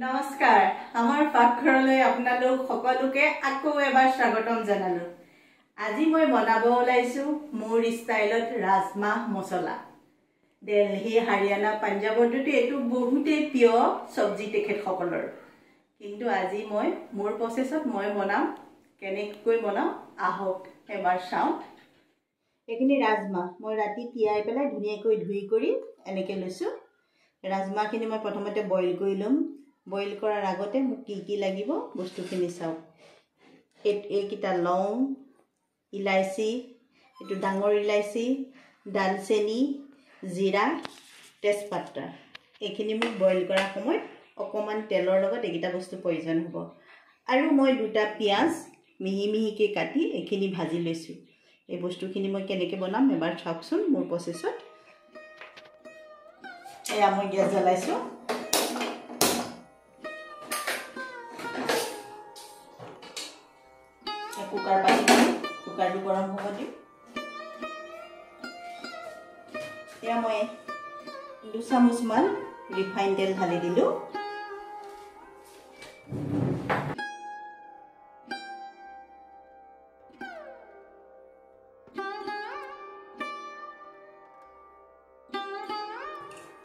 নমস্কাৰ আমাৰ পাকঘৰলৈ আপোনালোক সকলোকে আকৌ এবাৰ স্বাগতম জনালো। আজি মই বনাব ওলাইছো মোৰ ষ্টাইলত ৰাজমাহ মছলা। দিল্লী, হাৰিয়ানা, পাঞ্জাৱতো এটো বহুতে প্ৰিয় সবজি তেখেতসকলৰ। কিন্তু আজি মই মোৰ প্ৰসেছত মই বনাম কেনেকৈ বনাম আহক এবাৰ চাও। এখিনি ৰাজমাহ মই ৰাতি তিয়াই পেলাই ধুনীয়াকৈ ধুই কৰি এনেকৈ লৈছো। ৰাজমাহখিনি মই প্ৰথমতে বইল কৰি লম। বইল কৰাৰ আগতে মোক কি লাগিব বস্তুখিনি চাও। এইকিটা লং, ইলাইচি, এটো ডাঙৰ ইলাইচি, দালচেনি, জিৰা, তেজপাতা। এইখিনি মোক বইল কৰাৰ সময়ত অকমান তেলৰ লগত এইকিটা বস্তু প্ৰয়োজন হ'ব। আৰু মই দুটা পিয়াজ মিহি মিহিকৈ কাটি এইখিনি ভাজি লৈছো। এই বস্তুখিনি মই কেনেকৈ বনাম এবাৰ চাওকচোন মোৰ প্ৰসেছত। এয়া মই গেছ জ্বলাইছো। কুকাৰ পাতি কুকাৰটো গৰম হ'ব দিম। এতিয়া মই 2 চামুচমান ৰিফাইন তেল ঢালি দিলো।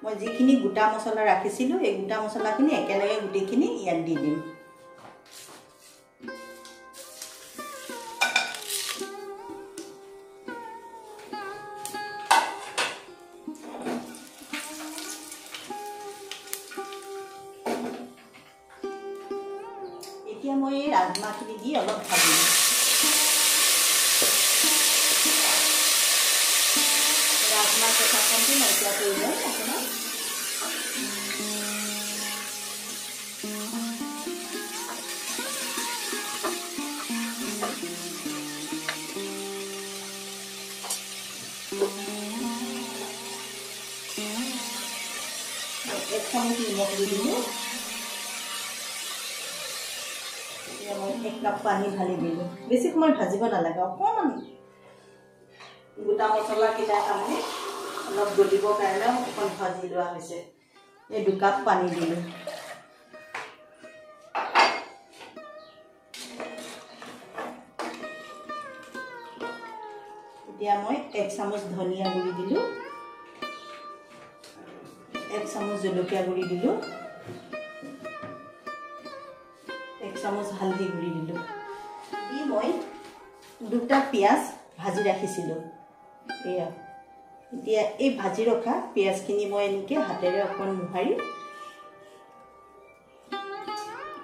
মই যিখিনি গোটা মছলা ৰাখিছিলো এই গোটা মছলাখিনি একেলগে গুটিখিনি ইয়াত দি দিম। এতিয়া মই এই ৰাজমাহখিনি দি অলপ ভাজিম। ৰাজমাহ কেঁচাখনটো নাইকিয়া কৰি লম আপোনাৰ। এক চামুচ নিমখ দি দিলো। মই 1 কাপ পানী ঢালি দিলো। বেছি সময় ভাজিব নালাগে, অকমান গোটা মছলা কিটা তাৰমানে অলপ গলিবৰ কাৰণে অকণ ভাজি লোৱা হৈছে। এই 2 কাপ পানী দিলো। এতিয়া মই 1 চামুচ ধনিয়া গুড়ি দিলো, 1 চামুচ জলকীয়া গুড়ি দিলো, 1 চামুচ হালধি গুড়ি দিলো। দি মই 2টা পিয়াজ ভাজি ৰাখিছিলো। এয়া এতিয়া এই ভাজি ৰখা পিয়াজখিনি মই এনেকৈ হাতেৰে অকণ মোহাৰি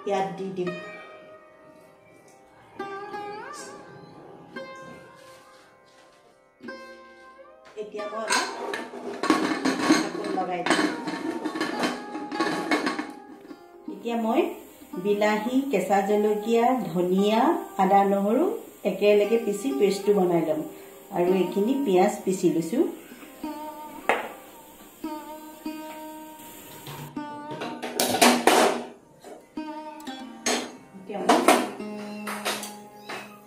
ইয়াত দি দিম। এতিয়া মই অলপ লগাই দিম। এতিয়া মই বিলাহী, কেঁচা জলকীয়া, ধনিয়া, আদা, নহৰু একেলগে পিচি পেষ্টটো বনাই ল'ম। আৰু এইখিনি পিয়াজ পিচি লৈছো।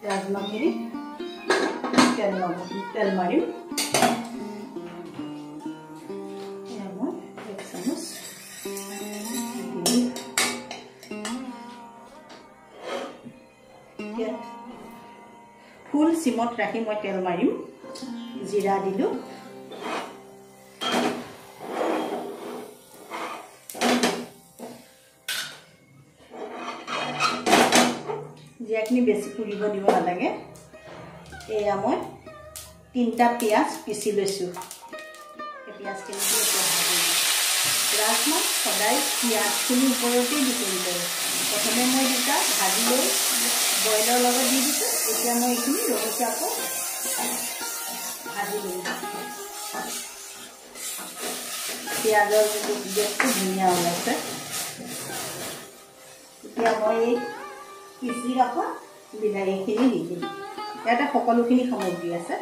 ৰাজমাহখিনি তেল মাৰিম। মই 1 চামুচ ফুল চিমত ৰাখি মই তেল মাৰিম। জিৰা দিলো। জিৰাখিনি বেছি পুৰিব দিব নালাগে। এয়া মই 3টা পিয়াজ পিচি লৈছো। এই পিয়াজখিনি দি এতিয়া ভাজিম। ৰাজমাহ সদায় পিয়াজখিনিৰ ওপৰতেই ডিপেণ্ড কৰে। প্ৰথমে মই 2টা ভাজি লৈ বইলৰ লগত দি দিছো। এতিয়া মই এইখিনি ৰঙচুৱা আকৌ ভাজি দিম। পিঁয়াজৰ যিটো গেছটো ধুনীয়া ওলাইছে। এতিয়া মই এই পিচি ৰখা বিলাহীখিনি দি দিম। ইয়াতে সকলোখিনি সামগ্ৰী আছে।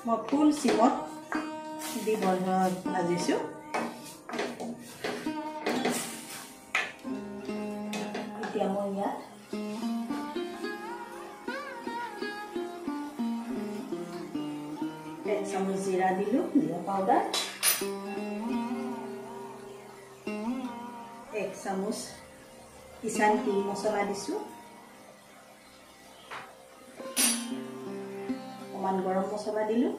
মই ফুল চিমত দি ভাজিছোঁ। এতিয়া মই ইয়াত এক চামুচ জিৰা দিলোঁ, জিৰা পাউডাৰ, এক চামুচ কিষান তিল মছলা দিছোঁ, অকণমান গৰম মছলা দিলোঁ,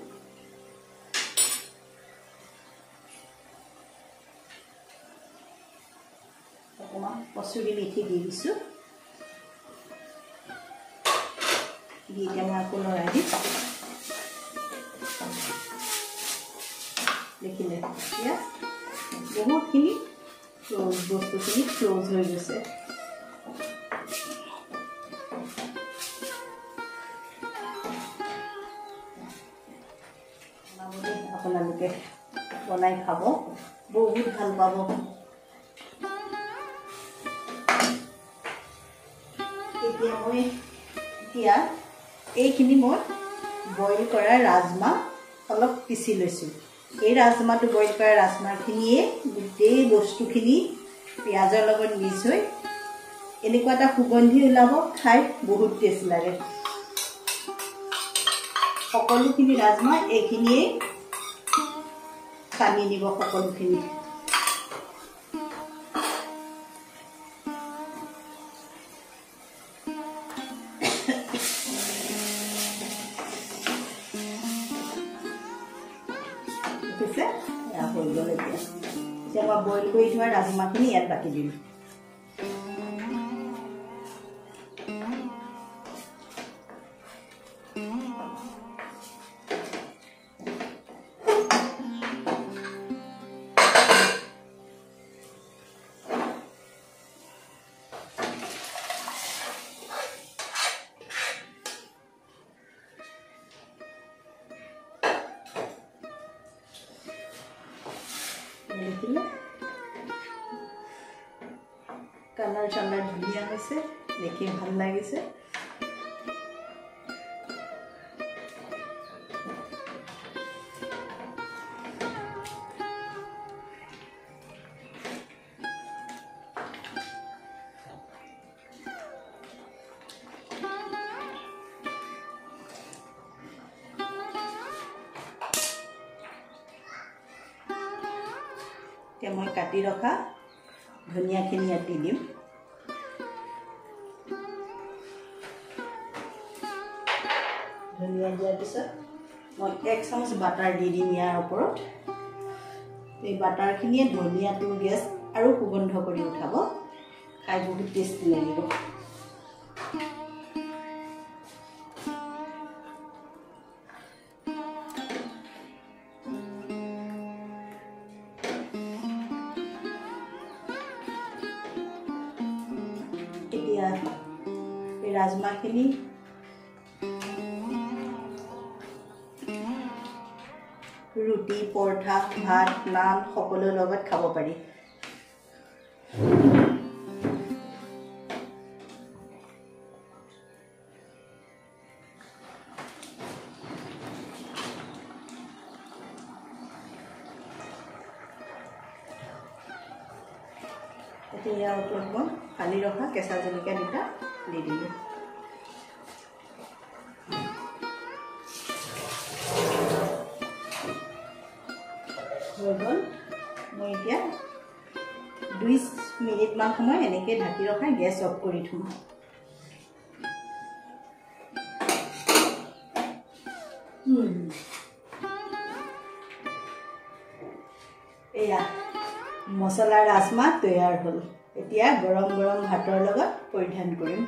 অকণমান কচুৰি মেথি দি দিছোঁ। দি এতিয়া মই আকৌ লৰাই দিম। দেখিলে এতিয়া বহুতখিনি বস্তুখিনি ক্ল'জ হৈ গৈছে। আপোনালোকে বনাই খাব, বহুত ভাল পাব। এতিয়া এইখিনি মই বইল কৰা ৰাজমাহ অলপ পিচি লৈছোঁ। এই ৰাজমাহটো বইল কৰা ৰাজমাহখিনিয়ে গোটেই বস্তুখিনি পিঁয়াজৰ লগত মিক্স হৈ এনেকুৱা এটা সুগন্ধি ওলাব, খাই বহুত টেষ্ট লাগে। সকলোখিনি ৰাজমাহ এইখিনিয়ে সানি দিব, সকলোখিনি। হৈ গ'ল। এতিয়া মই বইল কৰি থোৱা ৰাজমাহখিনি ইয়াত বাকি দিম। কালাৰ চালাৰ ধুনীয়া হৈছে, দেখি ভাল লাগিছে। এতিয়া মই কাটি ৰখা ধনিয়াখিনি ইয়াত দি দিম। ধনিয়া দিয়াৰ পিছত মই এক চামুচ বাটাৰ দি দিম ইয়াৰ ওপৰত। এই বাটাৰখিনিয়ে ধনিয়াটোৰ গেছ আৰু সুগন্ধ কৰি উঠাব, খাই বহুত টেষ্টি লাগিব। এতিয়া এই ৰাজমাহখিনি ৰুটি, পৰঠা, ভাত, নান সকলোৰ লগত খাব পাৰি। এতিয়া ইয়াৰ ওপৰত মই ফালি ৰখা কেঁচা জলকীয়া দুটা দি দিলোঁ। হৈ গ'ল। মই এতিয়া 2 মিনিটমান সময় এনেকৈ ঢাকি ৰখাই গেছ অফ কৰি থ'ম। এয়া মছলা ৰাজমাহ তৈয়াৰ হ'ল। এতিয়া গৰম গৰম ভাতৰ লগত পৰিধান কৰিম।